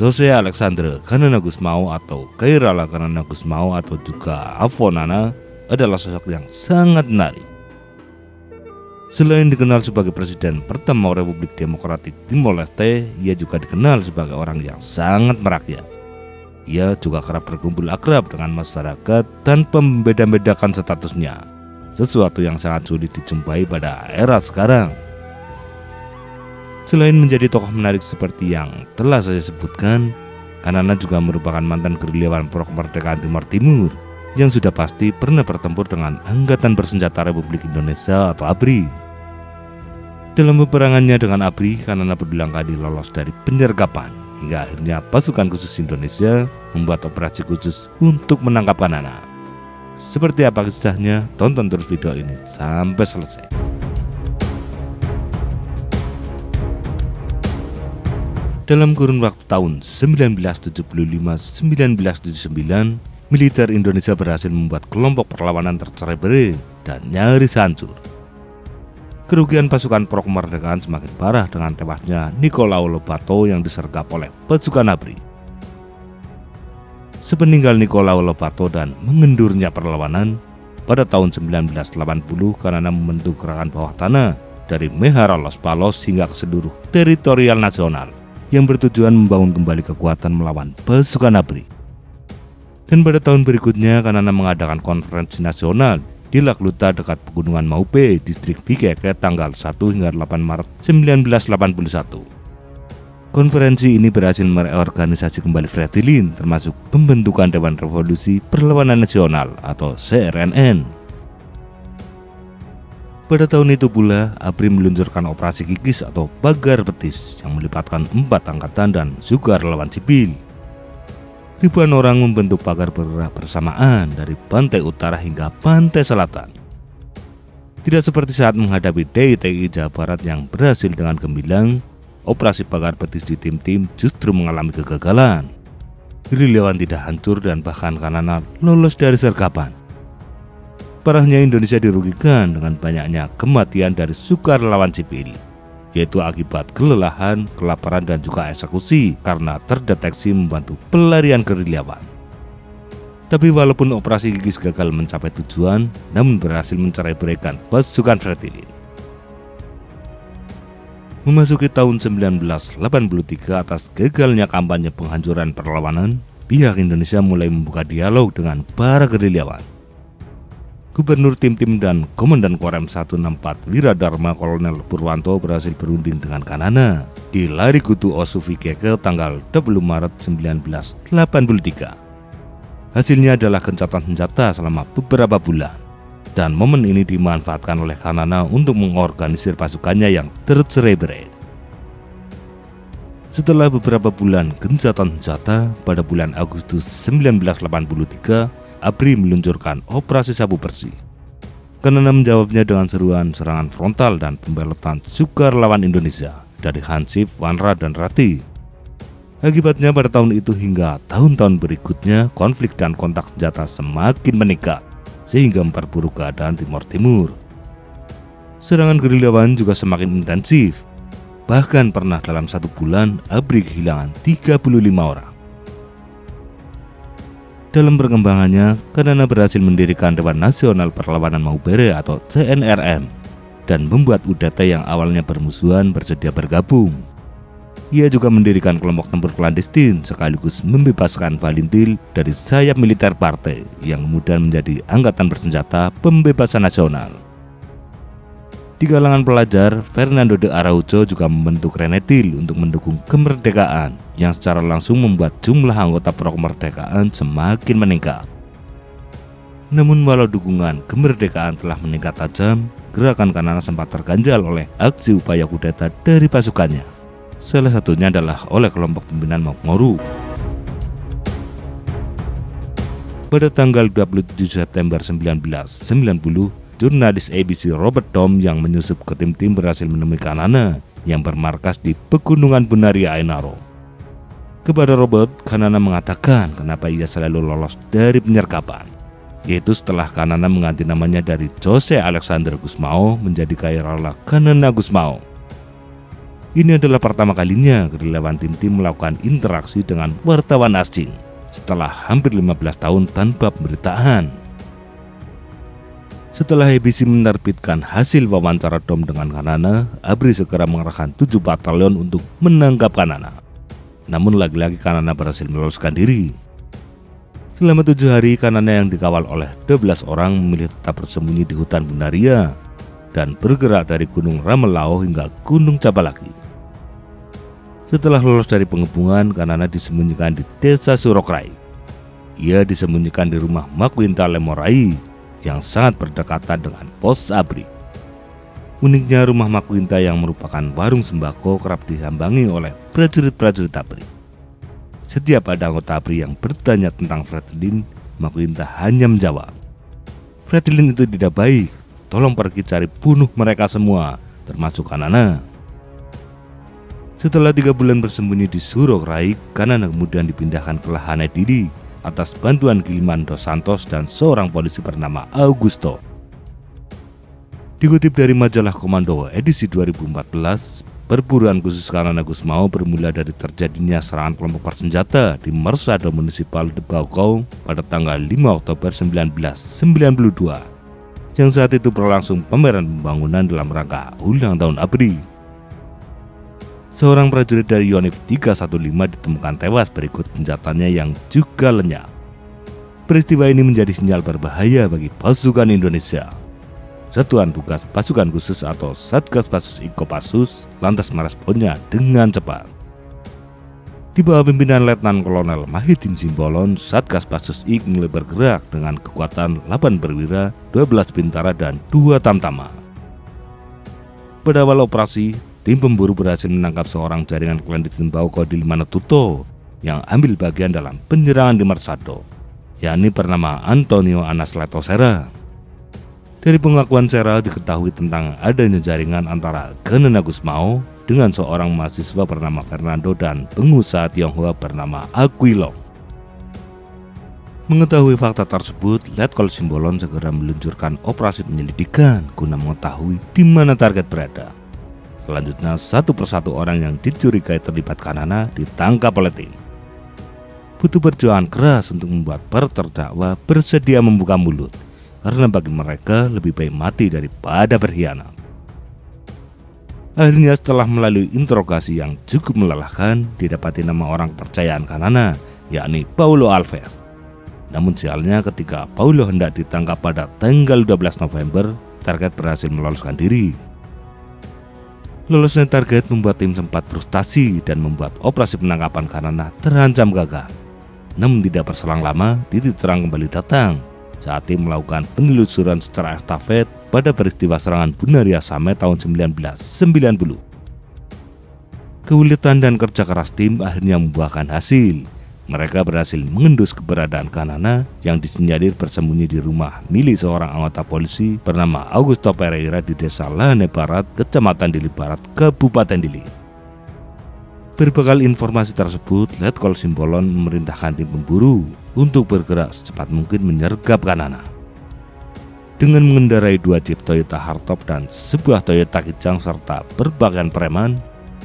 Jose Alexandre Kanana Gusmao atau Kairala Kanana Gusmao atau juga Afonana adalah sosok yang sangat menarik. Selain dikenal sebagai presiden pertama Republik Demokratik Timor Leste, ia juga dikenal sebagai orang yang sangat merakyat. Ia juga kerap berkumpul akrab dengan masyarakat tanpa membeda-bedakan statusnya, sesuatu yang sangat sulit dijumpai pada era sekarang. Selain menjadi tokoh menarik seperti yang telah saya sebutkan, Kanana juga merupakan mantan gerilyawan pro kemerdekaan Timor Timur yang sudah pasti pernah bertempur dengan Angkatan Bersenjata Republik Indonesia atau ABRI. Dalam peperangannya dengan ABRI, Kanana berulang kali lolos dari penyergapan hingga akhirnya pasukan khusus Indonesia membuat operasi khusus untuk menangkap Kanana. Seperti apa kisahnya? Tonton terus video ini sampai selesai. Dalam kurun waktu tahun 1975-1979, militer Indonesia berhasil membuat kelompok perlawanan tercerai-berai dan nyaris hancur. Kerugian pasukan pro kemerdekaan semakin parah dengan tewasnya Nicolau Lobato yang disergap oleh pasukan ABRI. Sepeninggal Nicolau Lobato dan mengendurnya perlawanan, pada tahun 1980 Kanana membentuk gerakan bawah tanah dari Mehara Los Palos hingga ke seluruh teritorial nasional yang bertujuan membangun kembali kekuatan melawan pasukan ABRI. Dan pada tahun berikutnya Kanana mengadakan konferensi nasional di Lakluta dekat Pegunungan Maupe, distrik Bikeke tanggal 1 hingga 8 Maret 1981. Konferensi ini berhasil mereorganisasi kembali Fretilin, termasuk pembentukan Dewan Revolusi Perlawanan Nasional atau CRNN. Pada tahun itu pula, ABRI meluncurkan operasi Kikis atau Pagar Betis yang melibatkan 4 angkatan dan juga relawan sipil. Ribuan orang membentuk pagar bergerak bersamaan dari pantai utara hingga pantai selatan. Tidak seperti saat menghadapi DITI Jawa Barat yang berhasil dengan gemilang, operasi pagar betis di tim-tim justru mengalami kegagalan. Gerilyawan tidak hancur dan bahkan Kanana lolos dari sergapan. Parahnya Indonesia dirugikan dengan banyaknya kematian dari sukarelawan sipil, yaitu akibat kelelahan, kelaparan, dan juga eksekusi karena terdeteksi membantu pelarian gerilyawan. Tapi walaupun operasi Kikis gagal mencapai tujuan, namun berhasil mencerai-beraikan pasukan Fretilin. Memasuki tahun 1983 atas gagalnya kampanye penghancuran perlawanan, pihak Indonesia mulai membuka dialog dengan para gerilyawan. Gubernur Tim-Tim dan Komandan Korem 164 Wiradharma Kolonel Purwanto berhasil berunding dengan Kanana di Larikutu Osu-Bikeke tanggal 20 Maret 1983. Hasilnya adalah gencatan senjata selama beberapa bulan, dan momen ini dimanfaatkan oleh Kanana untuk mengorganisir pasukannya yang tercerai-berai. Setelah beberapa bulan gencatan senjata, pada bulan Agustus 1983, ABRI meluncurkan operasi Sabu Bersih. Kanana menjawabnya dengan seruan serangan frontal dan pembelotan sukarelawan Indonesia dari Hansip, Wanra, dan Rati. Akibatnya pada tahun itu hingga tahun-tahun berikutnya konflik dan kontak senjata semakin meningkat sehingga memperburuk keadaan Timor Timur. Serangan gerilyawan juga semakin intensif. Bahkan pernah dalam 1 bulan ABRI kehilangan 35 orang. Dalam perkembangannya, Kanana berhasil mendirikan Dewan Nasional Perlawanan Maubere atau CNRM dan membuat UDT yang awalnya bermusuhan bersedia bergabung. Ia juga mendirikan kelompok tempur klandestin sekaligus membebaskan Valintil dari sayap militer partai yang kemudian menjadi Angkatan Bersenjata Pembebasan Nasional. Di kalangan pelajar, Fernando de Araujo juga membentuk Renetil untuk mendukung kemerdekaan yang secara langsung membuat jumlah anggota pro kemerdekaan semakin meningkat. Namun walau dukungan kemerdekaan telah meningkat tajam, gerakan Kanana sempat terganjal oleh aksi upaya kudeta dari pasukannya. Salah satunya adalah oleh kelompok pimpinan Mokmoru. Pada tanggal 27 September 1990, jurnalis ABC Robert Dom yang menyusup ke tim-tim berhasil menemui Kanana yang bermarkas di Pegunungan Benaria Ainaro. Kepada Robert, Kanana mengatakan kenapa ia selalu lolos dari penyergapan, yaitu setelah Kanana mengganti namanya dari Jose Alexandre Gusmao menjadi Kairala Kanana Gusmao. Ini adalah pertama kalinya kerilauan tim-tim melakukan interaksi dengan wartawan asing setelah hampir 15 tahun tanpa pemberitaan. Setelah ABC menerbitkan hasil wawancara Dom dengan Kanana, ABRI segera mengerahkan 7 batalion untuk menangkap Kanana. Namun lagi-lagi Kanana berhasil meloloskan diri. Selama 7 hari, Kanana yang dikawal oleh 12 orang memilih tetap bersembunyi di hutan Bunaria dan bergerak dari Gunung Ramelao hingga Gunung Capalaki. Setelah lolos dari pengepungan, Kanana disembunyikan di desa Surokrai. Ia disembunyikan di rumah Makwinta Lemorai yang sangat berdekatan dengan pos ABRI. Uniknya, rumah Makwinta yang merupakan warung sembako kerap dihambangi oleh prajurit-prajurit ABRI. Setiap ada anggota ABRI yang bertanya tentang Fredlin, Makwinta hanya menjawab, "Fredlin itu tidak baik, tolong pergi cari bunuh mereka semua, termasuk Kanana." Setelah 3 bulan bersembunyi di Surokrai, Kanana kemudian dipindahkan ke Lahane Didi atas bantuan Gilman dos Santos dan seorang polisi bernama Augusto. Dikutip dari majalah Komando edisi 2014, perburuan khusus Kanana Gusmao bermula dari terjadinya serangan kelompok bersenjata di Mersado Municipal de Baucau pada tanggal 5 Oktober 1992, yang saat itu berlangsung pameran pembangunan dalam rangka ulang tahun ABRI. Seorang prajurit dari Yonif 315 ditemukan tewas berikut senjatanya yang juga lenyap. Peristiwa ini menjadi sinyal berbahaya bagi pasukan Indonesia. Satuan Tugas Pasukan Khusus atau Satgas Pasus Kopassus lantas meresponnya dengan cepat. Di bawah pimpinan Letnan Kolonel Mahidin Simbolon, Satgas Pasus Ik mulai bergerak dengan kekuatan 8 perwira, 12 bintara, dan 2 tamtama. Pada awal operasi, tim pemburu berhasil menangkap seorang jaringan clandestine Baucau di Limanotuto yang ambil bagian dalam penyerangan di Mersado, yakni bernama Antonio Anas Letosera. Dari pengakuan Sera diketahui tentang adanya jaringan antara Kanana Gusmao dengan seorang mahasiswa bernama Fernando dan pengusaha Tionghoa bernama Aquilong. Mengetahui fakta tersebut, Letkol Simbolon segera meluncurkan operasi penyelidikan guna mengetahui di mana target berada. Selanjutnya, satu persatu orang yang dicurigai terlibat Kanana ditangkap oleh tim. Butuh perjuangan keras untuk membuat para terdakwa bersedia membuka mulut, karena bagi mereka lebih baik mati daripada berkhianat. Akhirnya setelah melalui interogasi yang cukup melelahkan, didapati nama orang kepercayaan Kanana, yakni Paulo Alves. Namun sialnya ketika Paulo hendak ditangkap pada tanggal 12 November, target berhasil meloloskan diri. Lolosnya target membuat tim sempat frustasi dan membuat operasi penangkapan Kanana terancam gagal. Namun tidak berselang lama, titik terang kembali datang saat tim melakukan penelusuran secara estafet pada peristiwa serangan Bunaria Same tahun 1990. Keuletan dan kerja keras tim akhirnya membuahkan hasil. Mereka berhasil mengendus keberadaan Kanana yang disinyalir bersembunyi di rumah milik seorang anggota polisi bernama Augusto Pereira di desa Lahane Barat, Kecamatan Dili Barat, Kabupaten Dili. Berbekal informasi tersebut, Letkol Simbolon memerintahkan tim pemburu untuk bergerak secepat mungkin menyergap Kanana. Dengan mengendarai 2 jeep Toyota Hardtop dan sebuah Toyota Kijang serta berpakaian preman,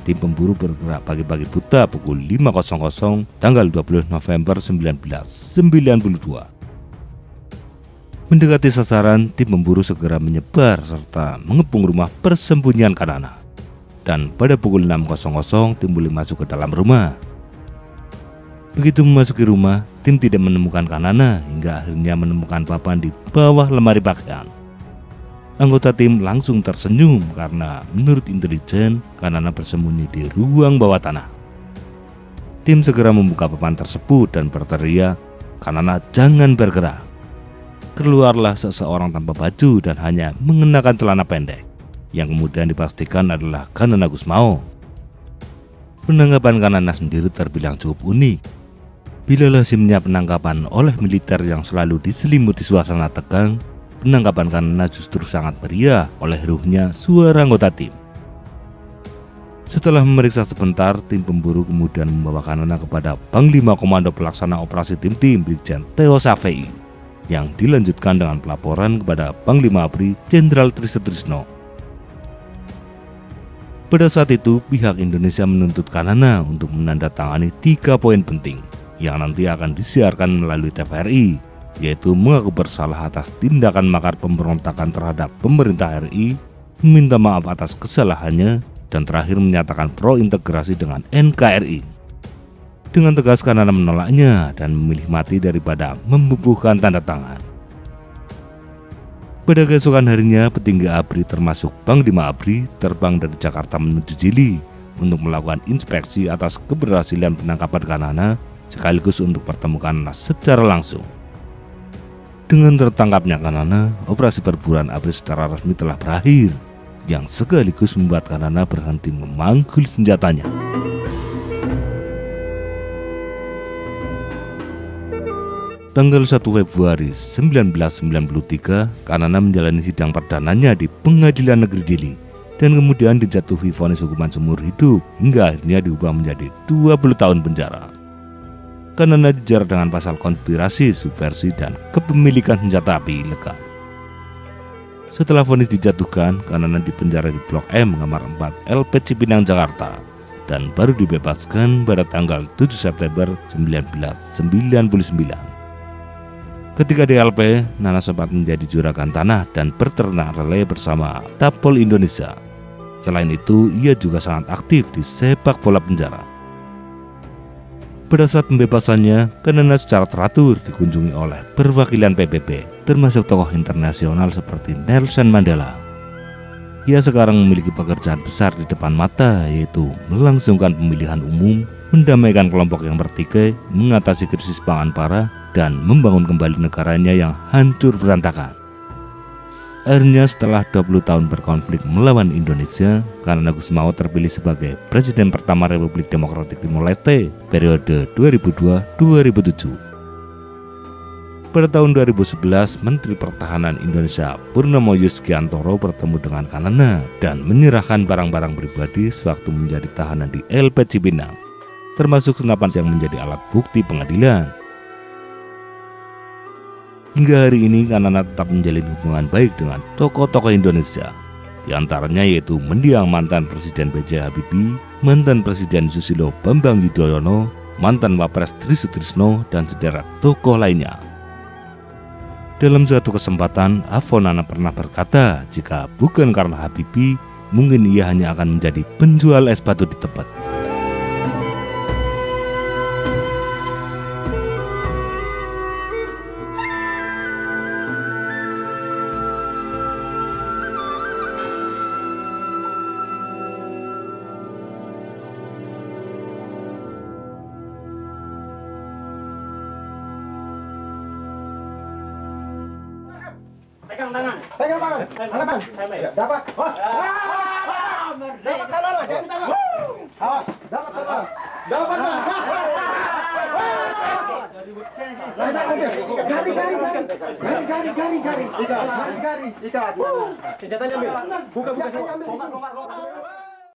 tim pemburu bergerak pagi-pagi buta pukul 5.00 tanggal 20 November 1992. Mendekati sasaran, tim pemburu segera menyebar serta mengepung rumah persembunyian Kanana. Dan pada pukul 6.00 tim mulai masuk ke dalam rumah. Begitu memasuki rumah, tim tidak menemukan Kanana hingga akhirnya menemukan papan di bawah lemari pakaian. Anggota tim langsung tersenyum karena menurut intelijen, Kanana bersembunyi di ruang bawah tanah. Tim segera membuka papan tersebut dan berteriak, "Kanana jangan bergerak." Keluarlah seseorang tanpa baju dan hanya mengenakan celana pendek, yang kemudian dipastikan adalah Kanana Gusmao. Penangkapan Kanana sendiri terbilang cukup unik. Bila lazimnya penangkapan oleh militer yang selalu diselimuti suasana tegang, penangkapan Kanana justru sangat meriah oleh ruhnya suara anggota tim. Setelah memeriksa sebentar, tim pemburu kemudian membawa Kanana kepada Panglima Komando Pelaksana Operasi Tim-Tim Brigjen Theo Savei, yang dilanjutkan dengan pelaporan kepada Panglima ABRI Jenderal Trisutrisno. Pada saat itu, pihak Indonesia menuntut Kanana untuk menandatangani 3 poin penting yang nanti akan disiarkan melalui TVRI, yaitu mengaku bersalah atas tindakan makar pemberontakan terhadap pemerintah RI, meminta maaf atas kesalahannya, dan terakhir menyatakan pro integrasi dengan NKRI. Dengan tegas Kanana menolaknya dan memilih mati daripada membubuhkan tanda tangan. Pada keesokan harinya, petinggi ABRI termasuk Panglima ABRI terbang dari Jakarta menuju Dili untuk melakukan inspeksi atas keberhasilan penangkapan Kanana sekaligus untuk bertemu Kanana secara langsung. Dengan tertangkapnya Kanana, operasi perburuan ABRI secara resmi telah berakhir, yang sekaligus membuat Kanana berhenti memanggul senjatanya. Tanggal 1 Februari 1993, Kanana menjalani sidang perdananya di Pengadilan Negeri Dili dan kemudian dijatuhi vonis hukuman seumur hidup hingga akhirnya diubah menjadi 20 tahun penjara. Kanana dijerat dengan pasal konspirasi, subversi, dan kepemilikan senjata api ilegal. Setelah vonis dijatuhkan, Kanana dipenjara di Blok M, kamar 4, LP Cipinang, Jakarta, dan baru dibebaskan pada tanggal 7 September 1999. Ketika di LP, Nana sempat menjadi juragan tanah dan berternak relay bersama Tapol Indonesia. Selain itu, ia juga sangat aktif di sepak bola penjara. Pada saat pembebasannya, Kanana secara teratur dikunjungi oleh perwakilan PBB, termasuk tokoh internasional seperti Nelson Mandela. Ia sekarang memiliki pekerjaan besar di depan mata, yaitu melangsungkan pemilihan umum, mendamaikan kelompok yang bertikai, mengatasi krisis pangan parah, dan membangun kembali negaranya yang hancur berantakan. Akhirnya setelah 20 tahun berkonflik melawan Indonesia, Kanana Gusmao terpilih sebagai Presiden pertama Republik Demokratik Timor Leste periode 2002-2007. Pada tahun 2011, Menteri Pertahanan Indonesia Purnomo Yuskiantoro bertemu dengan Kanana dan menyerahkan barang-barang pribadi sewaktu menjadi tahanan di LP Cipinang, termasuk senapan yang menjadi alat bukti pengadilan. Hingga hari ini, Kanana tetap menjalin hubungan baik dengan tokoh-tokoh Indonesia. Di antaranya yaitu mendiang mantan Presiden B.J. Habibie, mantan Presiden Susilo Bambang Yudhoyono, mantan Wapres Tri Sutrisno, dan sederet tokoh lainnya. Dalam suatu kesempatan, Nana pernah berkata jika bukan karena Habibie, mungkin ia hanya akan menjadi penjual es batu di Tebet. Pegang tangan. Dapat. Dapat tangan lah, jangan tangan. Awas, dapat tangan. Dapat tangan. Gari. Ikat. Senjatanya ambil. Buka.